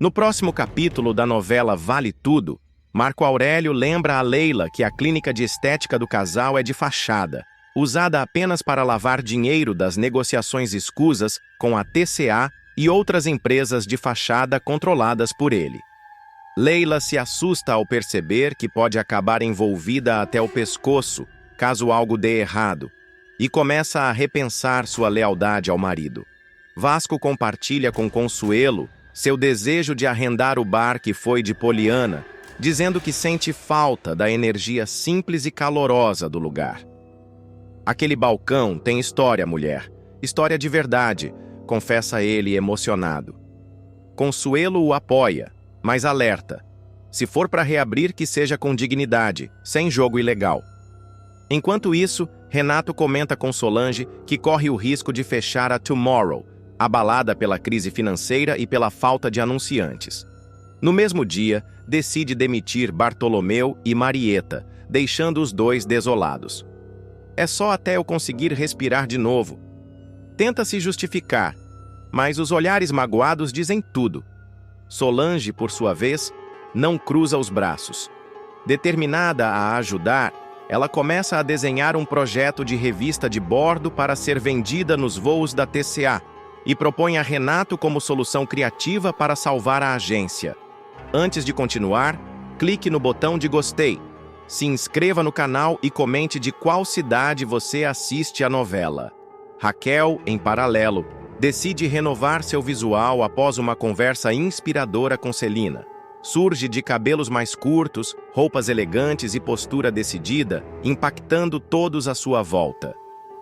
No próximo capítulo da novela Vale Tudo, Marco Aurélio lembra a Leila que a clínica de estética do casal é de fachada, usada apenas para lavar dinheiro das negociações escusas com a TCA e outras empresas de fachada controladas por ele. Leila se assusta ao perceber que pode acabar envolvida até o pescoço, caso algo dê errado, e começa a repensar sua lealdade ao marido. Vasco compartilha com Consuelo seu desejo de arrendar o bar que foi de Poliana, dizendo que sente falta da energia simples e calorosa do lugar. Aquele balcão tem história, mulher. História de verdade, confessa ele emocionado. Consuelo o apoia, mas alerta. Se for para reabrir, que seja com dignidade, sem jogo ilegal. Enquanto isso, Renato comenta com Solange que corre o risco de fechar a Tomorrow, abalada pela crise financeira e pela falta de anunciantes. No mesmo dia, decide demitir Bartolomeu e Marieta, deixando os dois desolados. É só até eu conseguir respirar de novo. Tenta se justificar, mas os olhares magoados dizem tudo. Solange, por sua vez, não cruza os braços. Determinada a ajudar, ela começa a desenhar um projeto de revista de bordo para ser vendida nos voos da TCA e propõe a Renato como solução criativa para salvar a agência. Antes de continuar, clique no botão de gostei. Se inscreva no canal e comente de qual cidade você assiste a novela. Raquel, em paralelo, decide renovar seu visual após uma conversa inspiradora com Celina. Surge de cabelos mais curtos, roupas elegantes e postura decidida, impactando todos à sua volta.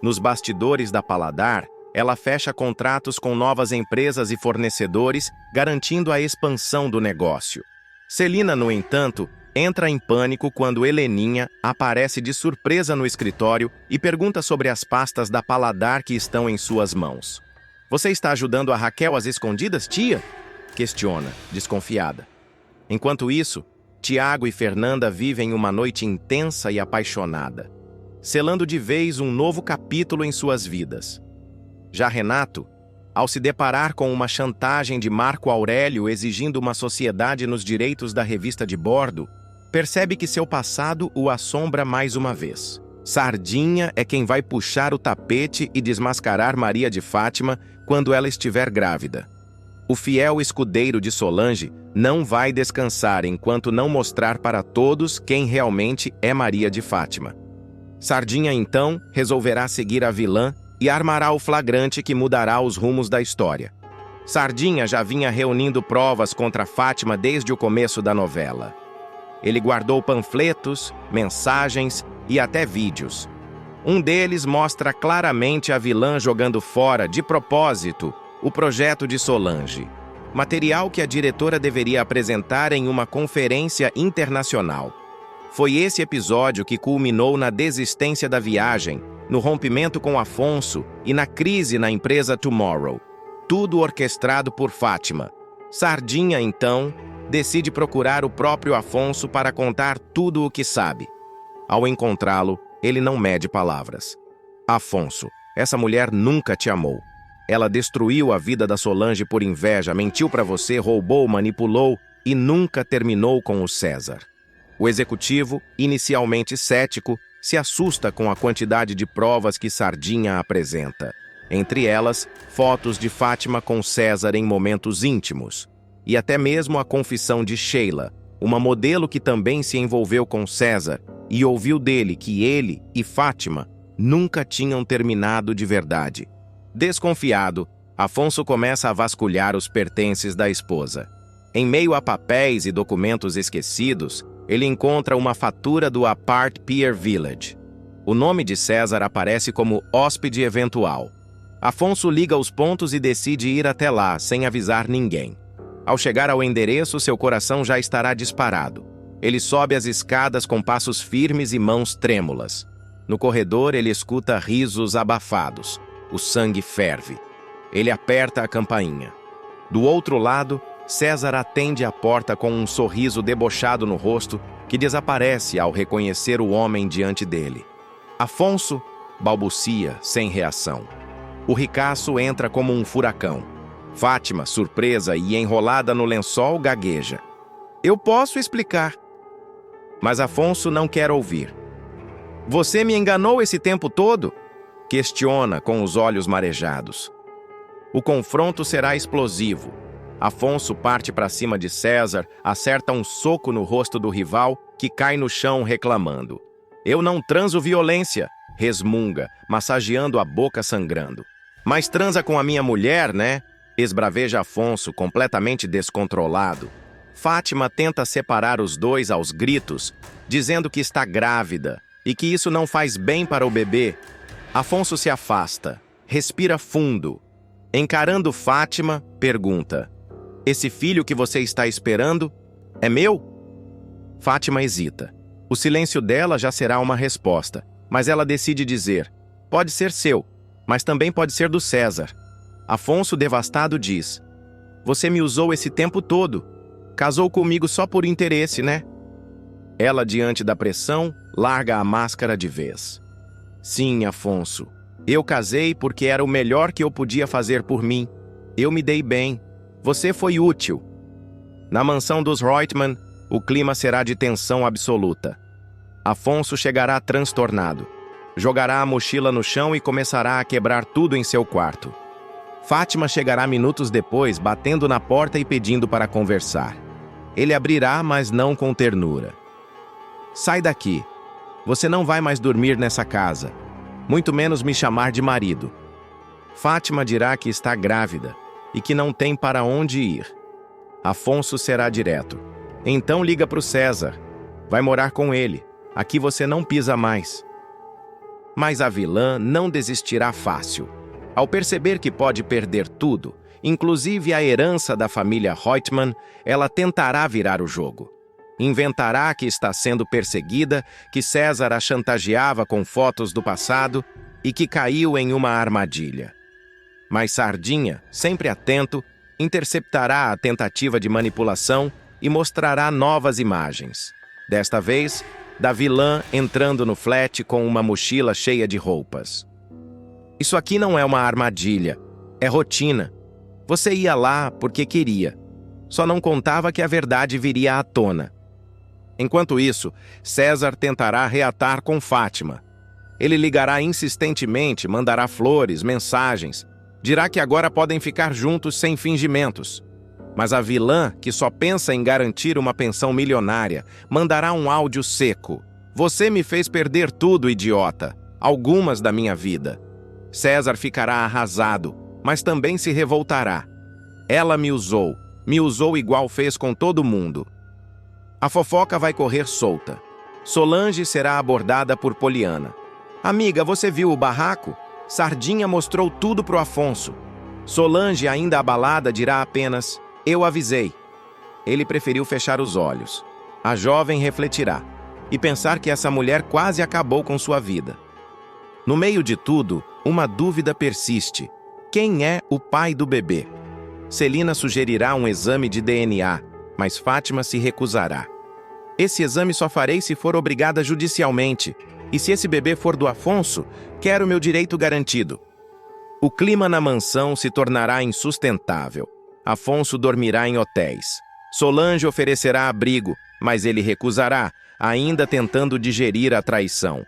Nos bastidores da Paladar, ela fecha contratos com novas empresas e fornecedores, garantindo a expansão do negócio. Celina, no entanto, entra em pânico quando Heleninha aparece de surpresa no escritório e pergunta sobre as pastas da Paladar que estão em suas mãos. "Você está ajudando a Raquel às escondidas, tia?" questiona, desconfiada. Enquanto isso, Tiago e Fernanda vivem uma noite intensa e apaixonada, selando de vez um novo capítulo em suas vidas. Já Renato, ao se deparar com uma chantagem de Marco Aurélio exigindo uma sociedade nos direitos da revista de bordo, percebe que seu passado o assombra mais uma vez. Sardinha é quem vai puxar o tapete e desmascarar Maria de Fátima quando ela estiver grávida. O fiel escudeiro de Solange não vai descansar enquanto não mostrar para todos quem realmente é Maria de Fátima. Sardinha, então, resolverá seguir a vilã e armará o flagrante que mudará os rumos da história. Sardinha já vinha reunindo provas contra Fátima desde o começo da novela. Ele guardou panfletos, mensagens e até vídeos. Um deles mostra claramente a vilã jogando fora, de propósito, o projeto de Solange. Material que a diretora deveria apresentar em uma conferência internacional. Foi esse episódio que culminou na desistência da viagem, no rompimento com Afonso e na crise na empresa Tomorrow. Tudo orquestrado por Fátima. Sardinha, então, decide procurar o próprio Afonso para contar tudo o que sabe. Ao encontrá-lo, ele não mede palavras. "Afonso, essa mulher nunca te amou. Ela destruiu a vida da Solange por inveja, mentiu para você, roubou, manipulou e nunca terminou com o César." O executivo, inicialmente cético, se assusta com a quantidade de provas que Sardinha apresenta. Entre elas, fotos de Fátima com César em momentos íntimos. E até mesmo a confissão de Sheila, uma modelo que também se envolveu com César e ouviu dele que ele e Fátima nunca tinham terminado de verdade. Desconfiado, Afonso começa a vasculhar os pertences da esposa. Em meio a papéis e documentos esquecidos, ele encontra uma fatura do Apart Pier Village. O nome de César aparece como hóspede eventual. Afonso liga os pontos e decide ir até lá, sem avisar ninguém. Ao chegar ao endereço, seu coração já estará disparado. Ele sobe as escadas com passos firmes e mãos trêmulas. No corredor, ele escuta risos abafados. O sangue ferve. Ele aperta a campainha. Do outro lado, César atende a porta com um sorriso debochado no rosto que desaparece ao reconhecer o homem diante dele. "Afonso", balbucia, sem reação. O ricaço entra como um furacão. Fátima, surpresa e enrolada no lençol, gagueja. Eu posso explicar. Mas Afonso não quer ouvir. Você me enganou esse tempo todo? Questiona com os olhos marejados. O confronto será explosivo. Afonso parte para cima de César, acerta um soco no rosto do rival, que cai no chão reclamando. Eu não transo violência, resmunga, massageando a boca sangrando. Mas transa com a minha mulher, né? Esbraveja Afonso, completamente descontrolado. Fátima tenta separar os dois aos gritos, dizendo que está grávida e que isso não faz bem para o bebê. Afonso se afasta, respira fundo. Encarando Fátima, pergunta: esse filho que você está esperando é meu? Fátima hesita. O silêncio dela já será uma resposta, mas ela decide dizer: pode ser seu, mas também pode ser do César. Afonso, devastado, diz: você me usou esse tempo todo. Casou comigo só por interesse, né? Ela, diante da pressão, larga a máscara de vez. Sim, Afonso. Eu casei porque era o melhor que eu podia fazer por mim. Eu me dei bem. Você foi útil. Na mansão dos Reutemann, o clima será de tensão absoluta. Afonso chegará transtornado. Jogará a mochila no chão e começará a quebrar tudo em seu quarto. Fátima chegará minutos depois, batendo na porta e pedindo para conversar. Ele abrirá, mas não com ternura. Sai daqui. Você não vai mais dormir nessa casa. Muito menos me chamar de marido. Fátima dirá que está grávida e que não tem para onde ir. Afonso será direto. Então liga para o César. Vai morar com ele. Aqui você não pisa mais. Mas a vilã não desistirá fácil. Ao perceber que pode perder tudo, inclusive a herança da família Reutemann, ela tentará virar o jogo. Inventará que está sendo perseguida, que César a chantageava com fotos do passado e que caiu em uma armadilha. Mas Sardinha, sempre atento, interceptará a tentativa de manipulação e mostrará novas imagens. Desta vez, da vilã entrando no flat com uma mochila cheia de roupas. Isso aqui não é uma armadilha, é rotina. Você ia lá porque queria. Só não contava que a verdade viria à tona. Enquanto isso, César tentará reatar com Fátima. Ele ligará insistentemente, mandará flores, mensagens. Dirá que agora podem ficar juntos sem fingimentos. Mas a vilã, que só pensa em garantir uma pensão milionária, mandará um áudio seco. Você me fez perder tudo, idiota. Algumas da minha vida. César ficará arrasado, mas também se revoltará. Ela me usou igual fez com todo mundo. A fofoca vai correr solta. Solange será abordada por Poliana. Amiga, você viu o barraco? Sardinha mostrou tudo pro Afonso. Solange, ainda abalada, dirá apenas: eu avisei. Ele preferiu fechar os olhos. A jovem refletirá e pensar que essa mulher quase acabou com sua vida. No meio de tudo, uma dúvida persiste. Quem é o pai do bebê? Celina sugerirá um exame de DNA, mas Fátima se recusará. Esse exame só farei se for obrigada judicialmente. E se esse bebê for do Afonso, quero meu direito garantido. O clima na mansão se tornará insustentável. Afonso dormirá em hotéis. Solange oferecerá abrigo, mas ele recusará, ainda tentando digerir a traição.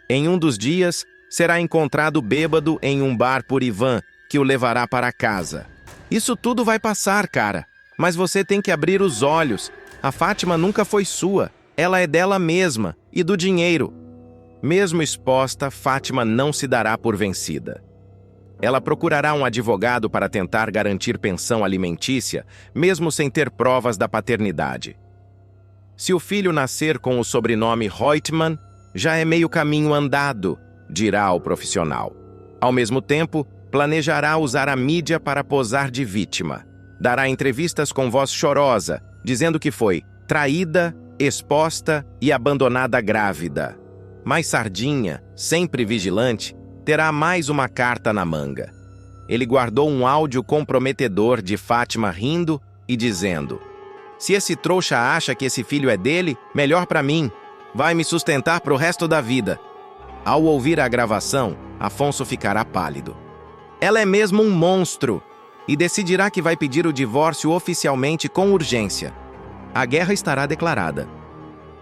Em um dos dias, será encontrado bêbado em um bar por Ivan, que o levará para casa. Isso tudo vai passar, cara. Mas você tem que abrir os olhos. A Fátima nunca foi sua. Ela é dela mesma e do dinheiro. Mesmo exposta, Fátima não se dará por vencida. Ela procurará um advogado para tentar garantir pensão alimentícia, mesmo sem ter provas da paternidade. Se o filho nascer com o sobrenome Reutemann, já é meio caminho andado, dirá o profissional. Ao mesmo tempo, planejará usar a mídia para posar de vítima. Dará entrevistas com voz chorosa, dizendo que foi traída, exposta e abandonada grávida. Mas Sardinha, sempre vigilante, terá mais uma carta na manga. Ele guardou um áudio comprometedor de Fátima rindo e dizendo: se esse trouxa acha que esse filho é dele, melhor para mim. Vai me sustentar pro resto da vida. Ao ouvir a gravação, Afonso ficará pálido. Ela é mesmo um monstro. e decidirá que vai pedir o divórcio oficialmente com urgência. A guerra estará declarada.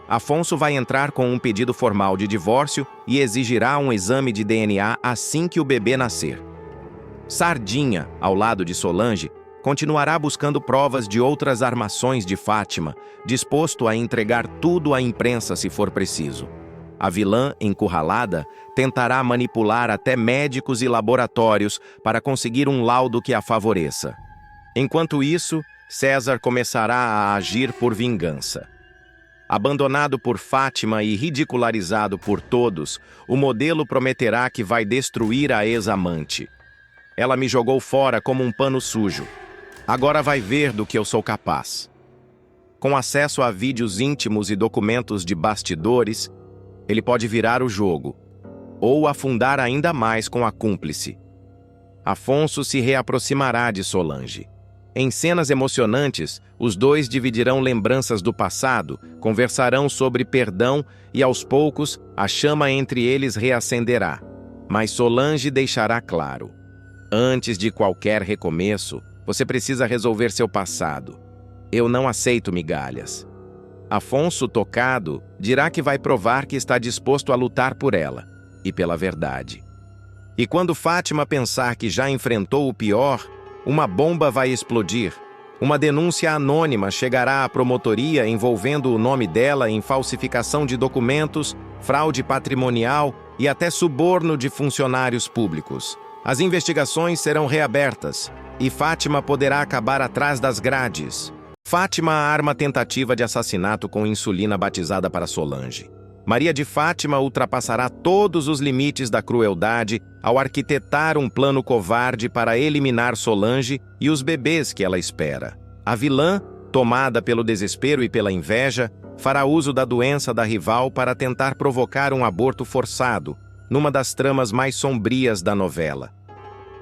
Afonso vai entrar com um pedido formal de divórcio e exigirá um exame de DNA assim que o bebê nascer. Sardinha, ao lado de Solange, continuará buscando provas de outras armações de Fátima, disposto a entregar tudo à imprensa se for preciso. A vilã, encurralada, tentará manipular até médicos e laboratórios para conseguir um laudo que a favoreça. Enquanto isso, César começará a agir por vingança. Abandonado por Fátima e ridicularizado por todos, o modelo prometerá que vai destruir a ex-amante. Ela me jogou fora como um pano sujo. Agora vai ver do que eu sou capaz. Com acesso a vídeos íntimos e documentos de bastidores, ele pode virar o jogo, ou afundar ainda mais com a cúmplice. Afonso se reaproximará de Solange. Em cenas emocionantes, os dois dividirão lembranças do passado, conversarão sobre perdão e, aos poucos, a chama entre eles reacenderá. Mas Solange deixará claro: antes de qualquer recomeço, você precisa resolver seu passado. Eu não aceito migalhas. Afonso, tocado, dirá que vai provar que está disposto a lutar por ela e pela verdade. E quando Fátima pensar que já enfrentou o pior, uma bomba vai explodir. Uma denúncia anônima chegará à promotoria envolvendo o nome dela em falsificação de documentos, fraude patrimonial e até suborno de funcionários públicos. As investigações serão reabertas e Fátima poderá acabar atrás das grades. Fátima arma tentativa de assassinato com insulina batizada para Solange. Maria de Fátima ultrapassará todos os limites da crueldade ao arquitetar um plano covarde para eliminar Solange e os bebês que ela espera. A vilã, tomada pelo desespero e pela inveja, fará uso da doença da rival para tentar provocar um aborto forçado, numa das tramas mais sombrias da novela.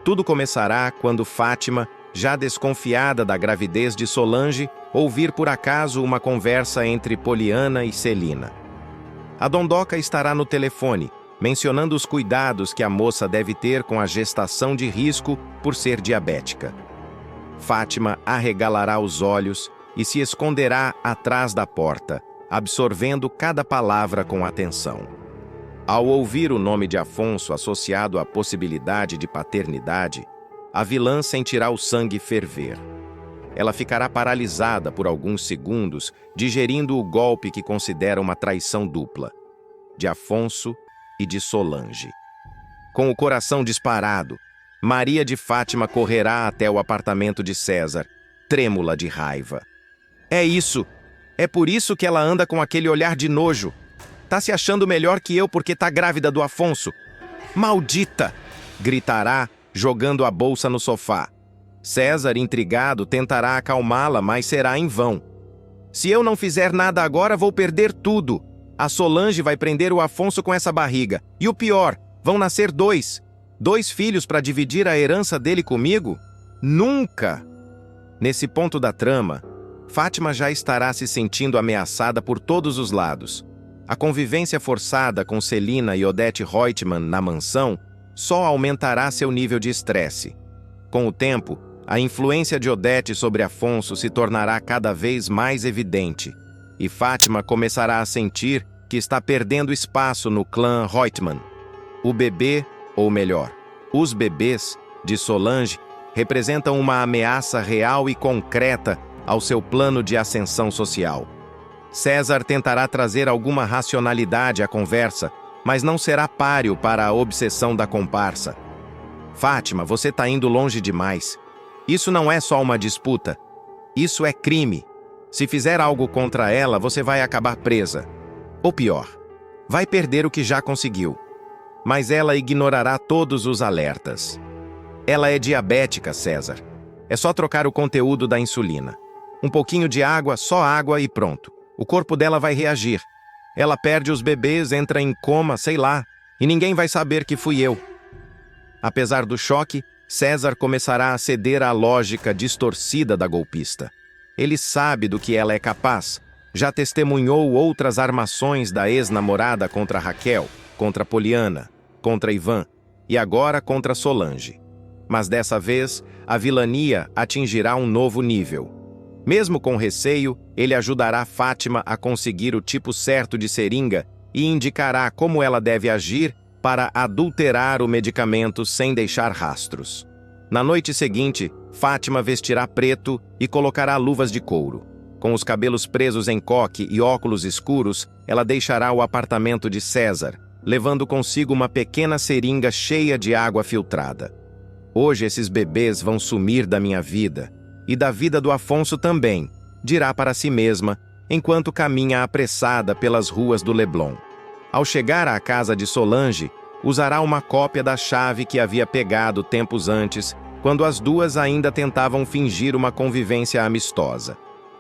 Tudo começará quando Fátima, já desconfiada da gravidez de Solange, ouvir por acaso uma conversa entre Poliana e Celina. A dondoca estará no telefone, mencionando os cuidados que a moça deve ter com a gestação de risco por ser diabética. Fátima arregalará os olhos e se esconderá atrás da porta, absorvendo cada palavra com atenção. Ao ouvir o nome de Afonso associado à possibilidade de paternidade, a vilã sentirá o sangue ferver. Ela ficará paralisada por alguns segundos, digerindo o golpe que considera uma traição dupla, de Afonso e de Solange. Com o coração disparado, Maria de Fátima correrá até o apartamento de César, trêmula de raiva. É isso! É por isso que ela anda com aquele olhar de nojo. Tá se achando melhor que eu porque tá grávida do Afonso. Maldita! Gritará, jogando a bolsa no sofá. César, intrigado, tentará acalmá-la, mas será em vão. Se eu não fizer nada agora, vou perder tudo. A Solange vai prender o Afonso com essa barriga. E o pior, vão nascer dois. 2 filhos para dividir a herança dele comigo? Nunca! Nesse ponto da trama, Fátima já estará se sentindo ameaçada por todos os lados. A convivência forçada com Celina e Odete Reutemann na mansão só aumentará seu nível de estresse. Com o tempo, a influência de Odete sobre Afonso se tornará cada vez mais evidente, e Fátima começará a sentir que está perdendo espaço no clã Reutemann. O bebê, ou melhor, os bebês, de Solange, representam uma ameaça real e concreta ao seu plano de ascensão social. César tentará trazer alguma racionalidade à conversa, mas não será páreo para a obsessão da comparsa. Fátima, você está indo longe demais. Isso não é só uma disputa. Isso é crime. Se fizer algo contra ela, você vai acabar presa. Ou pior, vai perder o que já conseguiu. Mas ela ignorará todos os alertas. Ela é diabética, César. É só trocar o conteúdo da insulina. Um pouquinho de água, só água e pronto. O corpo dela vai reagir. Ela perde os bebês, entra em coma, sei lá, e ninguém vai saber que fui eu. Apesar do choque, César começará a ceder à lógica distorcida da golpista. Ele sabe do que ela é capaz. Já testemunhou outras armações da ex-namorada contra Raquel, contra Poliana, contra Ivan e agora contra Solange. Mas dessa vez, a vilania atingirá um novo nível. Mesmo com receio, ele ajudará Fátima a conseguir o tipo certo de seringa e indicará como ela deve agir para adulterar o medicamento sem deixar rastros. Na noite seguinte, Fátima vestirá preto e colocará luvas de couro. Com os cabelos presos em coque e óculos escuros, ela deixará o apartamento de César, levando consigo uma pequena seringa cheia de água filtrada. Hoje esses bebês vão sumir da minha vida, e da vida do Afonso também, dirá para si mesma, enquanto caminha apressada pelas ruas do Leblon. Ao chegar à casa de Solange, usará uma cópia da chave que havia pegado tempos antes, quando as duas ainda tentavam fingir uma convivência amistosa.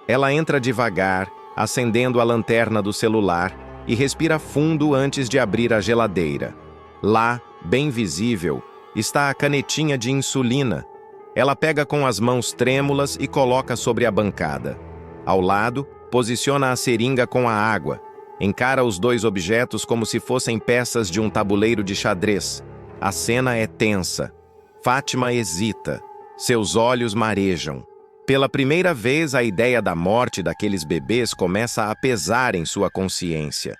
Ela entra devagar, acendendo a lanterna do celular, e respira fundo antes de abrir a geladeira. Lá, bem visível, está a canetinha de insulina. Ela pega com as mãos trêmulas e coloca sobre a bancada. Ao lado, posiciona a seringa com a água. Encara os dois objetos como se fossem peças de um tabuleiro de xadrez. A cena é tensa. Fátima hesita. Seus olhos marejam. Pela primeira vez, a ideia da morte daqueles bebês começa a pesar em sua consciência.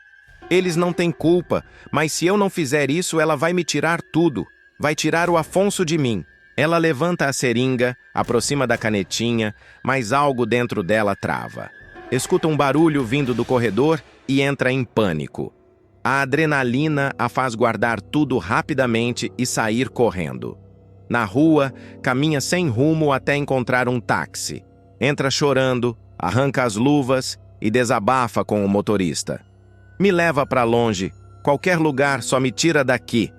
Eles não têm culpa, mas se eu não fizer isso, ela vai me tirar tudo. Vai tirar o Afonso de mim. Ela levanta a seringa, aproxima da canetinha, mas algo dentro dela trava. Escuta um barulho vindo do corredor e entra em pânico. A adrenalina a faz guardar tudo rapidamente e sair correndo. Na rua, caminha sem rumo até encontrar um táxi. Entra chorando, arranca as luvas e desabafa com o motorista. Me leva para longe, qualquer lugar só me tira daqui.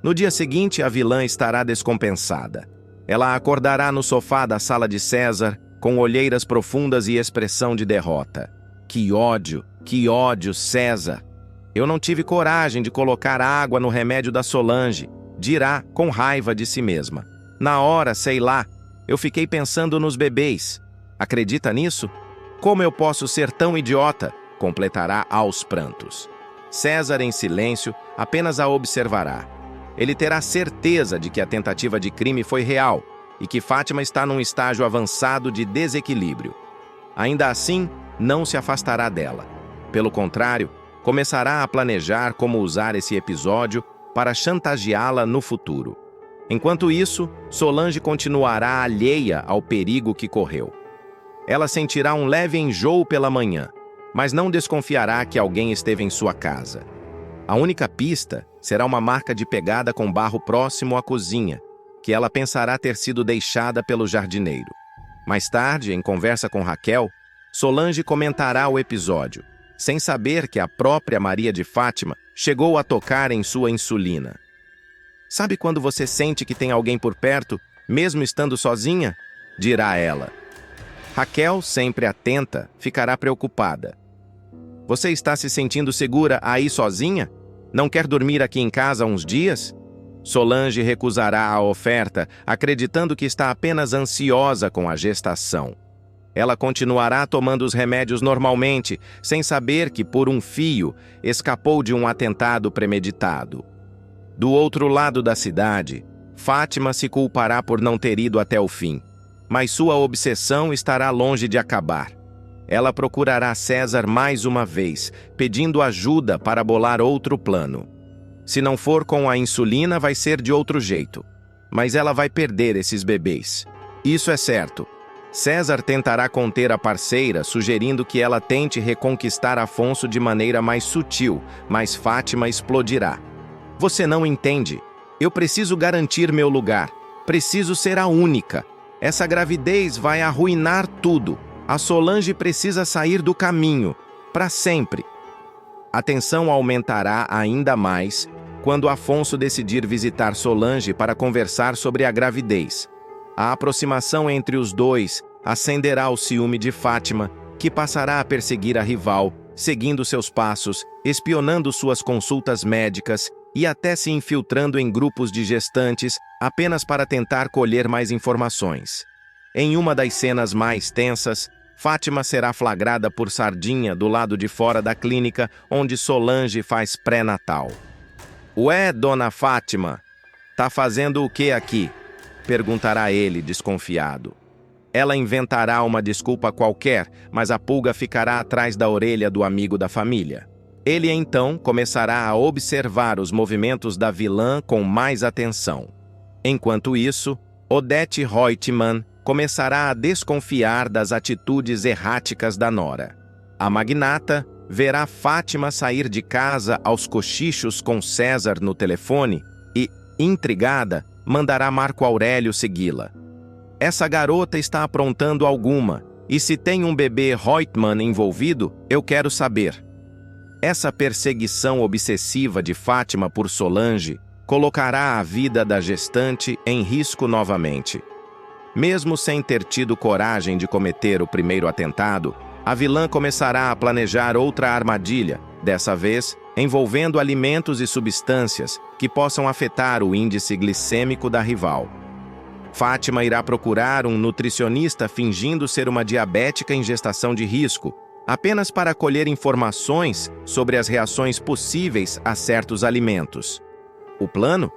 No dia seguinte, a vilã estará descompensada. Ela acordará no sofá da sala de César, com olheiras profundas e expressão de derrota. Que ódio, César! Eu não tive coragem de colocar água no remédio da Solange, dirá com raiva de si mesma. Na hora, sei lá, eu fiquei pensando nos bebês. Acredita nisso? Como eu posso ser tão idiota? Completará aos prantos. César, em silêncio, apenas a observará. Ele terá certeza de que a tentativa de crime foi real e que Fátima está num estágio avançado de desequilíbrio. Ainda assim, não se afastará dela. Pelo contrário, começará a planejar como usar esse episódio para chantageá-la no futuro. Enquanto isso, Solange continuará alheia ao perigo que correu. Ela sentirá um leve enjoo pela manhã, mas não desconfiará que alguém esteve em sua casa. A única pista será uma marca de pegada com barro próximo à cozinha, que ela pensará ter sido deixada pelo jardineiro. Mais tarde, em conversa com Raquel, Solange comentará o episódio, sem saber que a própria Maria de Fátima chegou a tocar em sua insulina. Sabe quando você sente que tem alguém por perto, mesmo estando sozinha? Dirá ela. Raquel, sempre atenta, ficará preocupada. Você está se sentindo segura aí sozinha? Não quer dormir aqui em casa uns dias? Solange recusará a oferta, acreditando que está apenas ansiosa com a gestação. Ela continuará tomando os remédios normalmente, sem saber que, por um fio, escapou de um atentado premeditado. Do outro lado da cidade, Fátima se culpará por não ter ido até o fim, mas sua obsessão estará longe de acabar. Ela procurará César mais uma vez, pedindo ajuda para bolar outro plano. Se não for com a insulina, vai ser de outro jeito. Mas ela vai perder esses bebês. Isso é certo. César tentará conter a parceira, sugerindo que ela tente reconquistar Afonso de maneira mais sutil, mas Fátima explodirá. Você não entende. Eu preciso garantir meu lugar. Preciso ser a única. Essa gravidez vai arruinar tudo. A Solange precisa sair do caminho, para sempre. A tensão aumentará ainda mais quando Afonso decidir visitar Solange para conversar sobre a gravidez. A aproximação entre os dois acenderá o ciúme de Fátima, que passará a perseguir a rival, seguindo seus passos, espionando suas consultas médicas e até se infiltrando em grupos de gestantes apenas para tentar colher mais informações. Em uma das cenas mais tensas, Fátima será flagrada por Sardinha do lado de fora da clínica onde Solange faz pré-natal. Ué, dona Fátima, tá fazendo o que aqui? perguntará ele, desconfiado. Ela inventará uma desculpa qualquer, mas a pulga ficará atrás da orelha do amigo da família. Ele então começará a observar os movimentos da vilã com mais atenção. Enquanto isso, Odette Reutemann começará a desconfiar das atitudes erráticas da nora. A magnata verá Fátima sair de casa aos cochichos com César no telefone e, intrigada, mandará Marco Aurélio segui-la. Essa garota está aprontando alguma, e se tem um bebê Reutemann envolvido, eu quero saber. Essa perseguição obsessiva de Fátima por Solange colocará a vida da gestante em risco novamente. Mesmo sem ter tido coragem de cometer o primeiro atentado, a vilã começará a planejar outra armadilha, dessa vez envolvendo alimentos e substâncias que possam afetar o índice glicêmico da rival. Fátima irá procurar um nutricionista fingindo ser uma diabética em gestação de risco, apenas para colher informações sobre as reações possíveis a certos alimentos. O plano?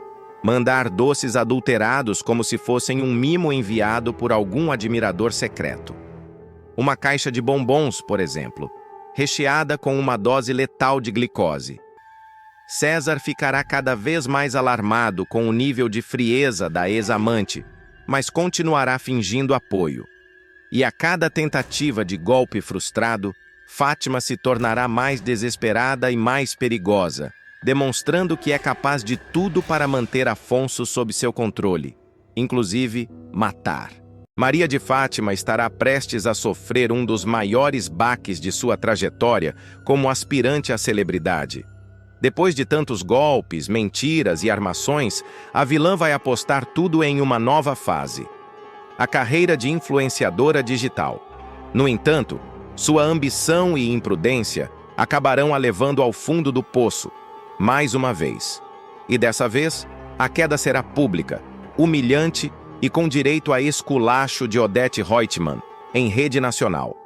Mandar doces adulterados como se fossem um mimo enviado por algum admirador secreto. Uma caixa de bombons, por exemplo, recheada com uma dose letal de glicose. César ficará cada vez mais alarmado com o nível de frieza da ex-amante, mas continuará fingindo apoio. E a cada tentativa de golpe frustrado, Fátima se tornará mais desesperada e mais perigosa, demonstrando que é capaz de tudo para manter Afonso sob seu controle, inclusive matar. Maria de Fátima estará prestes a sofrer um dos maiores baques de sua trajetória como aspirante à celebridade. Depois de tantos golpes, mentiras e armações, a vilã vai apostar tudo em uma nova fase: a carreira de influenciadora digital. No entanto, sua ambição e imprudência acabarão a levando ao fundo do poço, mais uma vez. E dessa vez, a queda será pública, humilhante e com direito a esculacho de Odette Reutemann, em rede nacional.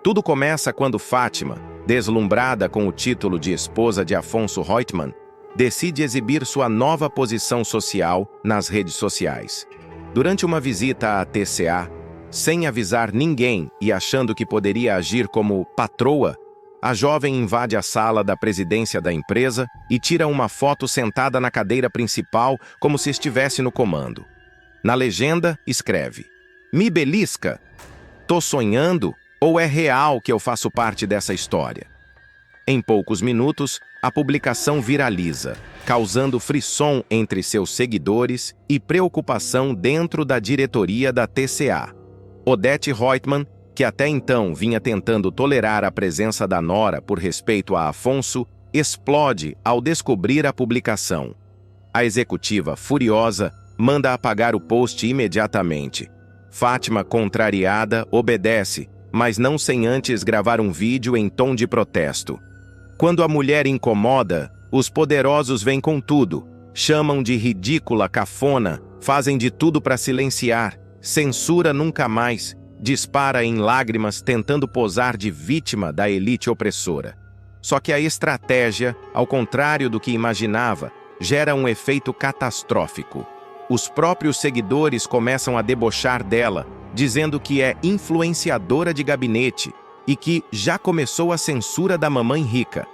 Tudo começa quando Fátima, deslumbrada com o título de esposa de Afonso Reutemann, decide exibir sua nova posição social nas redes sociais. Durante uma visita à TCA, sem avisar ninguém e achando que poderia agir como patroa, a jovem invade a sala da presidência da empresa e tira uma foto sentada na cadeira principal como se estivesse no comando. Na legenda, escreve: "Me belisca? Tô sonhando ou é real que eu faço parte dessa história?" Em poucos minutos, a publicação viraliza, causando frisson entre seus seguidores e preocupação dentro da diretoria da TCA. Odette Reutemann, que até então vinha tentando tolerar a presença da nora por respeito a Afonso, explode ao descobrir a publicação. A executiva, furiosa, manda apagar o post imediatamente. Fátima, contrariada, obedece, mas não sem antes gravar um vídeo em tom de protesto. Quando a mulher incomoda, os poderosos vêm com tudo, chamam de ridícula, cafona, fazem de tudo para silenciar, censura nunca mais, dispara em lágrimas tentando posar de vítima da elite opressora. Só que a estratégia, ao contrário do que imaginava, gera um efeito catastrófico. Os próprios seguidores começam a debochar dela, dizendo que é influenciadora de gabinete e que já começou a censura da mamãe rica.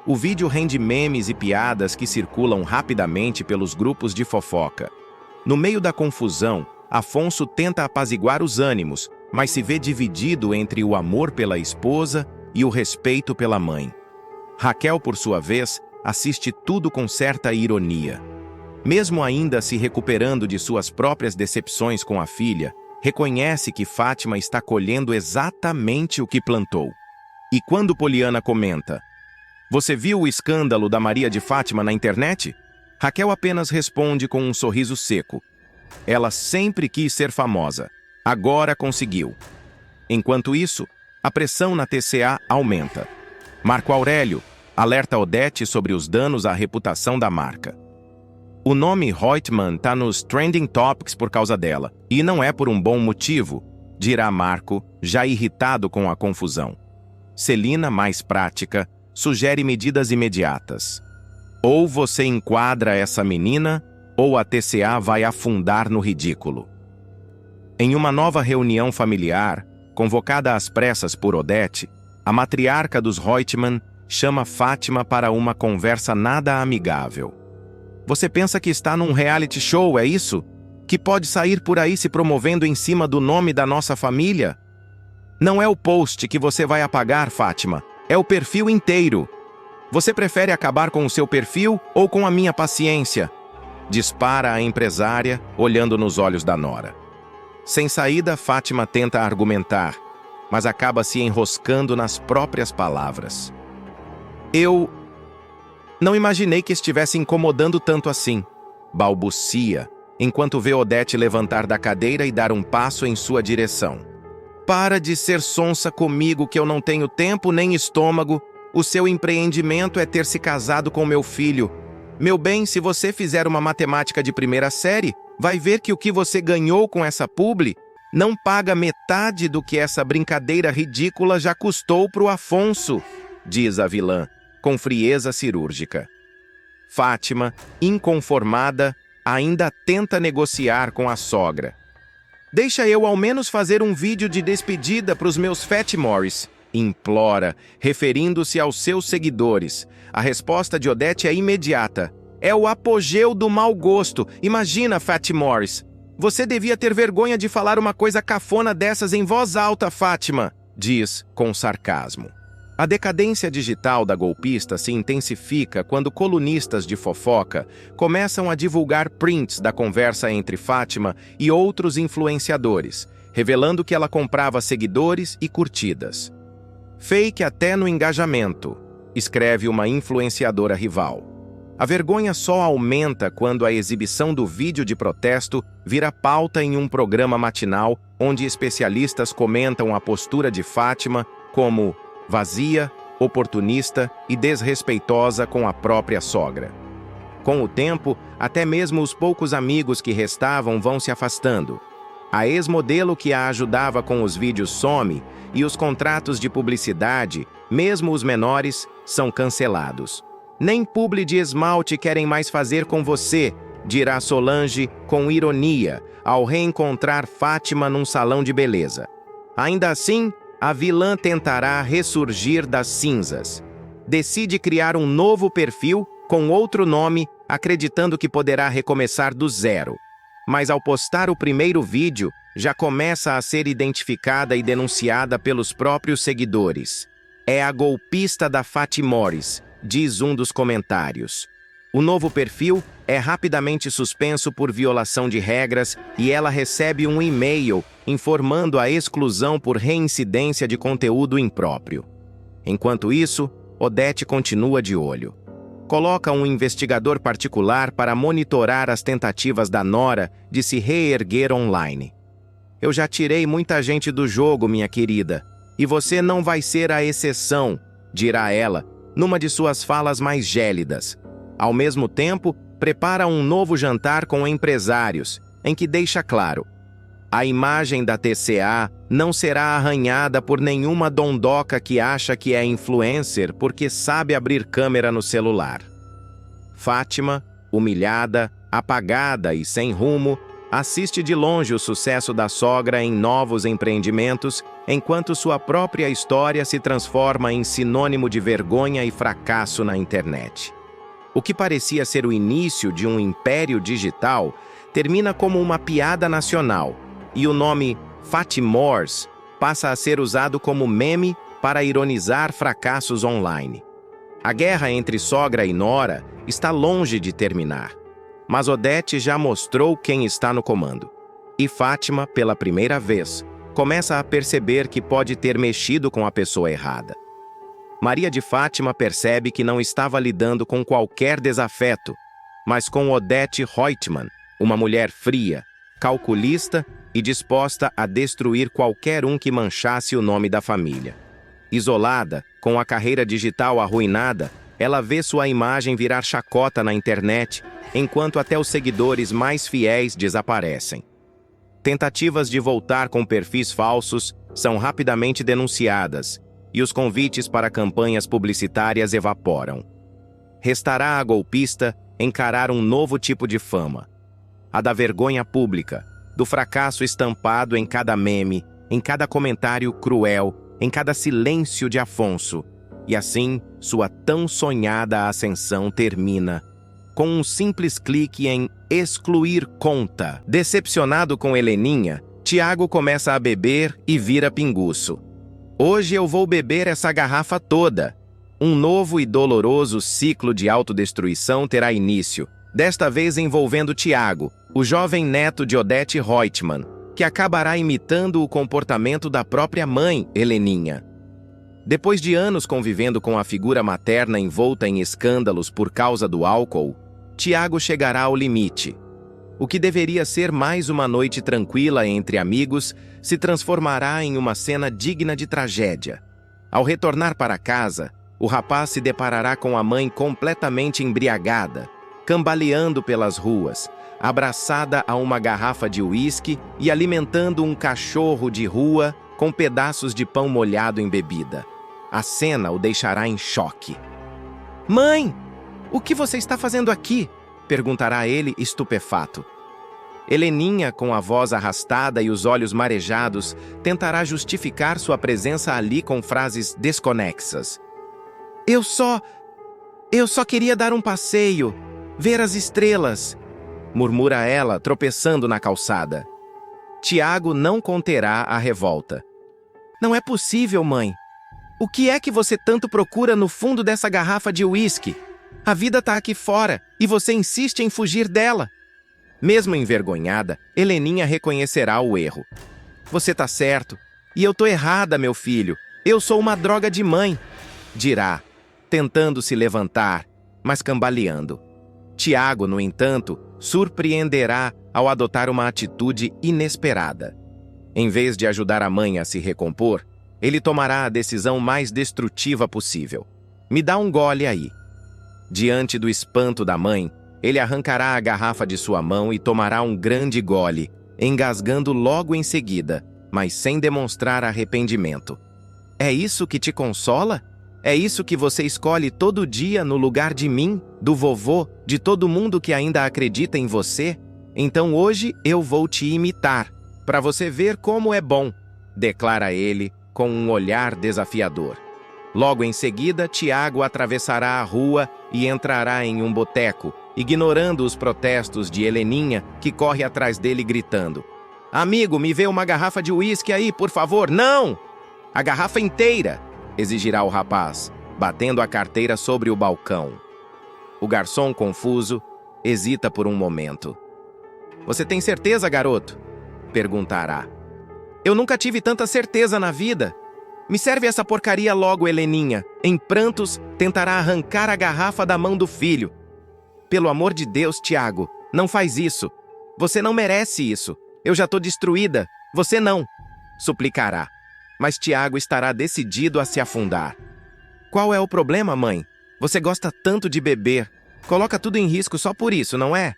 O vídeo rende memes e piadas que circulam rapidamente pelos grupos de fofoca. No meio da confusão, Afonso tenta apaziguar os ânimos, mas se vê dividido entre o amor pela esposa e o respeito pela mãe. Raquel, por sua vez, assiste tudo com certa ironia. Mesmo ainda se recuperando de suas próprias decepções com a filha, reconhece que Fátima está colhendo exatamente o que plantou. E quando Poliana comenta: "Você viu o escândalo da Maria de Fátima na internet?", Raquel apenas responde com um sorriso seco: "Ela sempre quis ser famosa. Agora conseguiu." Enquanto isso, a pressão na TCA aumenta. Marco Aurélio alerta Odette sobre os danos à reputação da marca. O nome Reutemann está nos trending topics por causa dela, e não é por um bom motivo, dirá Marco, já irritado com a confusão. Celina, mais prática, sugere medidas imediatas. Ou você enquadra essa menina, ou a TCA vai afundar no ridículo. Em uma nova reunião familiar, convocada às pressas por Odete, a matriarca dos Reutemann chama Fátima para uma conversa nada amigável. Você pensa que está num reality show, é isso? Que pode sair por aí se promovendo em cima do nome da nossa família? Não é o post que você vai apagar, Fátima, é o perfil inteiro. Você prefere acabar com o seu perfil ou com a minha paciência? Dispara a empresária, olhando nos olhos da nora. Sem saída, Fátima tenta argumentar, mas acaba se enroscando nas próprias palavras. Eu não imaginei que estivesse incomodando tanto assim, balbucia, enquanto vê Odete levantar da cadeira e dar um passo em sua direção. Para de ser sonsa comigo que eu não tenho tempo nem estômago. O seu empreendimento é ter se casado com meu filho. Meu bem, se você fizer uma matemática de primeira série, vai ver que o que você ganhou com essa publi não paga metade do que essa brincadeira ridícula já custou pro Afonso, diz a vilã, com frieza cirúrgica. Fátima, inconformada, ainda tenta negociar com a sogra. Deixa eu ao menos fazer um vídeo de despedida pros meus Fatmores, implora, referindo-se aos seus seguidores. A resposta de Odete é imediata. É o apogeu do mau gosto. Imagina, Fatmores. Você devia ter vergonha de falar uma coisa cafona dessas em voz alta, Fátima, diz com sarcasmo. A decadência digital da golpista se intensifica quando colunistas de fofoca começam a divulgar prints da conversa entre Fátima e outros influenciadores, revelando que ela comprava seguidores e curtidas. Fake até no engajamento, escreve uma influenciadora rival. A vergonha só aumenta quando a exibição do vídeo de protesto vira pauta em um programa matinal onde especialistas comentam a postura de Fátima como vazia, oportunista e desrespeitosa com a própria sogra. Com o tempo, até mesmo os poucos amigos que restavam vão se afastando. A ex-modelo que a ajudava com os vídeos some e os contratos de publicidade, mesmo os menores, são cancelados. Nem publi de esmalte querem mais fazer com você, dirá Solange com ironia, ao reencontrar Fátima num salão de beleza. Ainda assim, a vilã tentará ressurgir das cinzas. Decide criar um novo perfil com outro nome, acreditando que poderá recomeçar do zero. Mas ao postar o primeiro vídeo, já começa a ser identificada e denunciada pelos próprios seguidores. É a golpista da Fatmores, diz um dos comentários. O novo perfil é rapidamente suspenso por violação de regras e ela recebe um e-mail informando a exclusão por reincidência de conteúdo impróprio. Enquanto isso, Odete continua de olho. Coloca um investigador particular para monitorar as tentativas da nora de se reerguer online. Eu já tirei muita gente do jogo, minha querida, e você não vai ser a exceção, dirá ela, numa de suas falas mais gélidas. Ao mesmo tempo, prepara um novo jantar com empresários, em que deixa claro: a imagem da TCA não será arranhada por nenhuma dondoca que acha que é influencer porque sabe abrir câmera no celular. Fátima, humilhada, apagada e sem rumo, assiste de longe o sucesso da sogra em novos empreendimentos, enquanto sua própria história se transforma em sinônimo de vergonha e fracasso na internet. O que parecia ser o início de um império digital termina como uma piada nacional, e o nome Fatmores passa a ser usado como meme para ironizar fracassos online. A guerra entre sogra e nora está longe de terminar, mas Odete já mostrou quem está no comando. E Fátima, pela primeira vez, começa a perceber que pode ter mexido com a pessoa errada. Maria de Fátima percebe que não estava lidando com qualquer desafeto, mas com Odete Reutemann, uma mulher fria, calculista e disposta a destruir qualquer um que manchasse o nome da família. Isolada, com a carreira digital arruinada, ela vê sua imagem virar chacota na internet, enquanto até os seguidores mais fiéis desaparecem. Tentativas de voltar com perfis falsos são rapidamente denunciadas, e os convites para campanhas publicitárias evaporam. Restará à golpista encarar um novo tipo de fama. A da vergonha pública, do fracasso estampado em cada meme, em cada comentário cruel, em cada silêncio de Afonso. E assim, sua tão sonhada ascensão termina, com um simples clique em excluir conta. Decepcionado com Heleninha, Tiago começa a beber e vira pinguço. Hoje eu vou beber essa garrafa toda. Um novo e doloroso ciclo de autodestruição terá início, desta vez envolvendo Tiago, o jovem neto de Odete Reutemann, que acabará imitando o comportamento da própria mãe, Heleninha. Depois de anos convivendo com a figura materna envolta em escândalos por causa do álcool, Tiago chegará ao limite. O que deveria ser mais uma noite tranquila entre amigos se transformará em uma cena digna de tragédia. Ao retornar para casa, o rapaz se deparará com a mãe completamente embriagada, cambaleando pelas ruas, abraçada a uma garrafa de uísque e alimentando um cachorro de rua com pedaços de pão molhado em bebida. A cena o deixará em choque. "Mãe, o que você está fazendo aqui?" perguntará ele, estupefato. Heleninha, com a voz arrastada e os olhos marejados, tentará justificar sua presença ali com frases desconexas. Eu só queria dar um passeio, ver as estrelas", murmura ela, tropeçando na calçada. Tiago não conterá a revolta. "Não é possível, mãe. O que é que você tanto procura no fundo dessa garrafa de uísque? A vida tá aqui fora e você insiste em fugir dela." Mesmo envergonhada, Heleninha reconhecerá o erro. "Você tá certo. E eu tô errada, meu filho. Eu sou uma droga de mãe", dirá, tentando se levantar, mas cambaleando. Tiago, no entanto, surpreenderá ao adotar uma atitude inesperada. Em vez de ajudar a mãe a se recompor, ele tomará a decisão mais destrutiva possível. "Me dá um gole aí." Diante do espanto da mãe, ele arrancará a garrafa de sua mão e tomará um grande gole, engasgando logo em seguida, mas sem demonstrar arrependimento. "É isso que te consola? É isso que você escolhe todo dia no lugar de mim, do vovô, de todo mundo que ainda acredita em você? Então hoje eu vou te imitar, para você ver como é bom", declara ele com um olhar desafiador. Logo em seguida, Tiago atravessará a rua e entrará em um boteco, ignorando os protestos de Heleninha, que corre atrás dele gritando: "Amigo, me vê uma garrafa de uísque aí, por favor." "Não! A garrafa inteira!" exigirá o rapaz, batendo a carteira sobre o balcão. O garçom, confuso, hesita por um momento. "Você tem certeza, garoto?" perguntará. "Eu nunca tive tanta certeza na vida. Me serve essa porcaria logo." Heleninha, em prantos, tentará arrancar a garrafa da mão do filho. "Pelo amor de Deus, Tiago, não faz isso. Você não merece isso. Eu já tô destruída. Você não", suplicará. Mas Tiago estará decidido a se afundar. "Qual é o problema, mãe? Você gosta tanto de beber. Coloca tudo em risco só por isso, não é?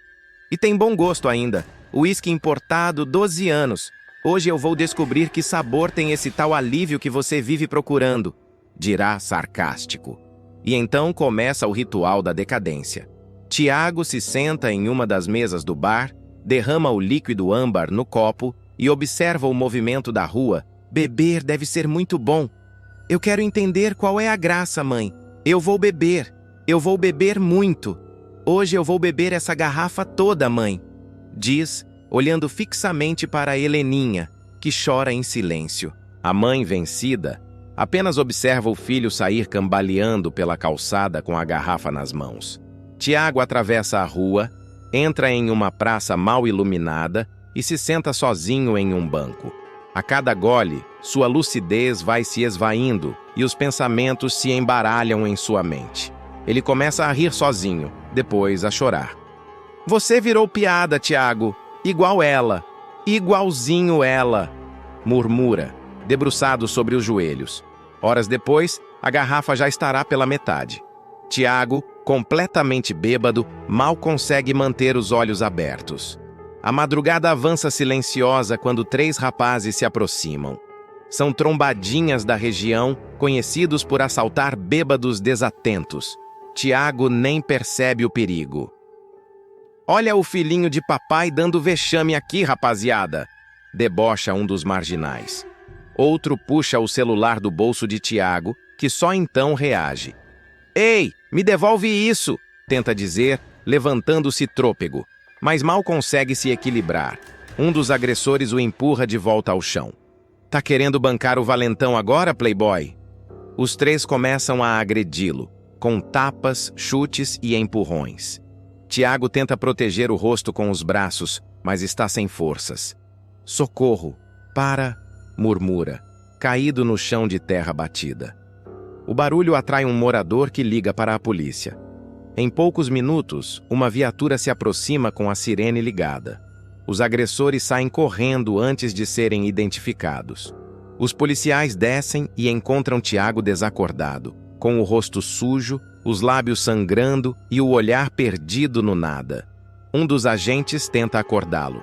E tem bom gosto ainda. Uísque importado, 12 anos. Hoje eu vou descobrir que sabor tem esse tal alívio que você vive procurando", dirá sarcástico. E então começa o ritual da decadência. Tiago se senta em uma das mesas do bar, derrama o líquido âmbar no copo e observa o movimento da rua. "Beber deve ser muito bom. Eu quero entender qual é a graça, mãe. Eu vou beber muito. Hoje eu vou beber essa garrafa toda, mãe", diz, olhando fixamente para Heleninha, que chora em silêncio. A mãe, vencida, apenas observa o filho sair cambaleando pela calçada com a garrafa nas mãos. Tiago atravessa a rua, entra em uma praça mal iluminada e se senta sozinho em um banco. A cada gole, sua lucidez vai se esvaindo e os pensamentos se embaralham em sua mente. Ele começa a rir sozinho, depois a chorar. "Você virou piada, Tiago. Igual ela. Igualzinho ela", murmura, debruçado sobre os joelhos. Horas depois, a garrafa já estará pela metade. Tiago, completamente bêbado, mal consegue manter os olhos abertos. A madrugada avança silenciosa quando 3 rapazes se aproximam. São trombadinhas da região, conhecidos por assaltar bêbados desatentos. Tiago nem percebe o perigo. Olha o filhinho de papai dando vexame aqui, rapaziada! Debocha um dos marginais. Outro puxa o celular do bolso de Tiago, que só então reage. Ei, me devolve isso! Tenta dizer, levantando-se trôpego, mas mal consegue se equilibrar. Um dos agressores o empurra de volta ao chão. Tá querendo bancar o valentão agora, playboy? Os três começam a agredi-lo, com tapas, chutes e empurrões. Tiago tenta proteger o rosto com os braços, mas está sem forças. Socorro! Para! Murmura, caído no chão de terra batida. O barulho atrai um morador que liga para a polícia. Em poucos minutos, uma viatura se aproxima com a sirene ligada. Os agressores saem correndo antes de serem identificados. Os policiais descem e encontram Tiago desacordado, com o rosto sujo, os lábios sangrando e o olhar perdido no nada. Um dos agentes tenta acordá-lo.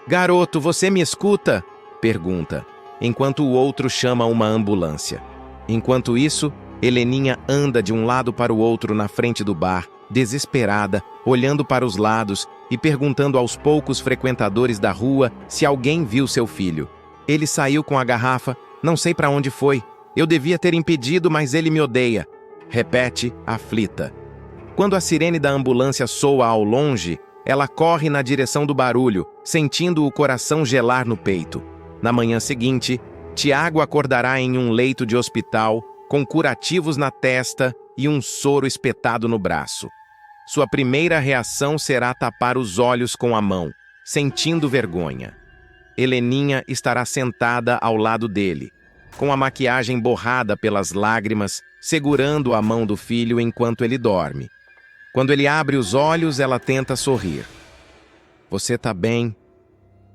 Garoto, você me escuta? Pergunta, enquanto o outro chama uma ambulância. Enquanto isso, Heleninha anda de um lado para o outro na frente do bar, desesperada, olhando para os lados e perguntando aos poucos frequentadores da rua se alguém viu seu filho. Ele saiu com a garrafa, não sei para onde foi. Eu devia ter impedido, mas ele me odeia. Repete, aflita. Quando a sirene da ambulância soa ao longe, ela corre na direção do barulho, sentindo o coração gelar no peito. Na manhã seguinte, Tiago acordará em um leito de hospital, com curativos na testa e um soro espetado no braço. Sua primeira reação será tapar os olhos com a mão, sentindo vergonha. Heleninha estará sentada ao lado dele, com a maquiagem borrada pelas lágrimas, segurando a mão do filho enquanto ele dorme. Quando ele abre os olhos, ela tenta sorrir. Você tá bem?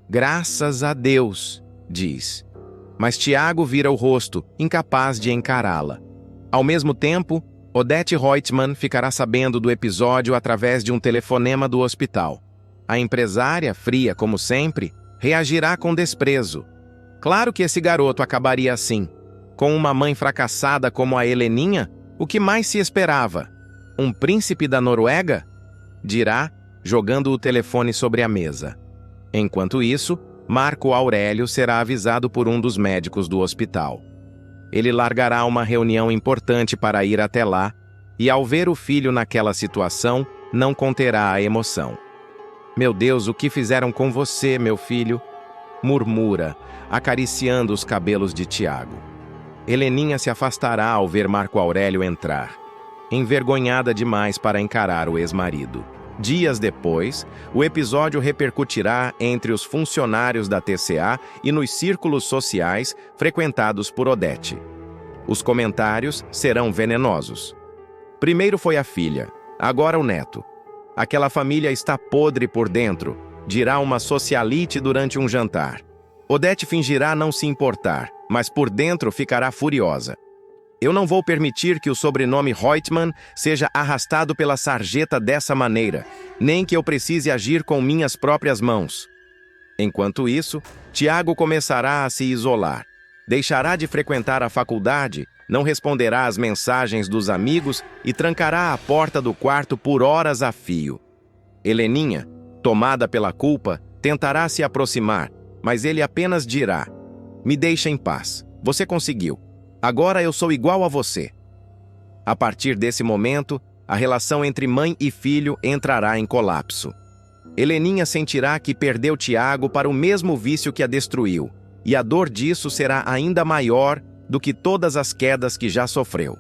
Graças a Deus, diz. Mas Tiago vira o rosto, incapaz de encará-la. Ao mesmo tempo, Odete Reutemann ficará sabendo do episódio através de um telefonema do hospital. A empresária, fria como sempre, reagirá com desprezo. Claro que esse garoto acabaria assim. Com uma mãe fracassada como a Heleninha, o que mais se esperava? Um príncipe da Noruega? Dirá, jogando o telefone sobre a mesa. Enquanto isso, Marco Aurélio será avisado por um dos médicos do hospital. Ele largará uma reunião importante para ir até lá, e ao ver o filho naquela situação, não conterá a emoção. Meu Deus, o que fizeram com você, meu filho? Murmura, acariciando os cabelos de Tiago. Heleninha se afastará ao ver Marco Aurélio entrar, envergonhada demais para encarar o ex-marido. Dias depois, o episódio repercutirá entre os funcionários da TCA e nos círculos sociais frequentados por Odete. Os comentários serão venenosos. Primeiro foi a filha, agora o neto. Aquela família está podre por dentro, dirá uma socialite durante um jantar. Odete fingirá não se importar, mas por dentro ficará furiosa. Eu não vou permitir que o sobrenome Reutemann seja arrastado pela sarjeta dessa maneira, nem que eu precise agir com minhas próprias mãos. Enquanto isso, Tiago começará a se isolar. Deixará de frequentar a faculdade, não responderá às mensagens dos amigos e trancará a porta do quarto por horas a fio. Heleninha, tomada pela culpa, tentará se aproximar, mas ele apenas dirá: me deixa em paz, você conseguiu. Agora eu sou igual a você. A partir desse momento, a relação entre mãe e filho entrará em colapso. Heleninha sentirá que perdeu Tiago para o mesmo vício que a destruiu, e a dor disso será ainda maior do que todas as quedas que já sofreu.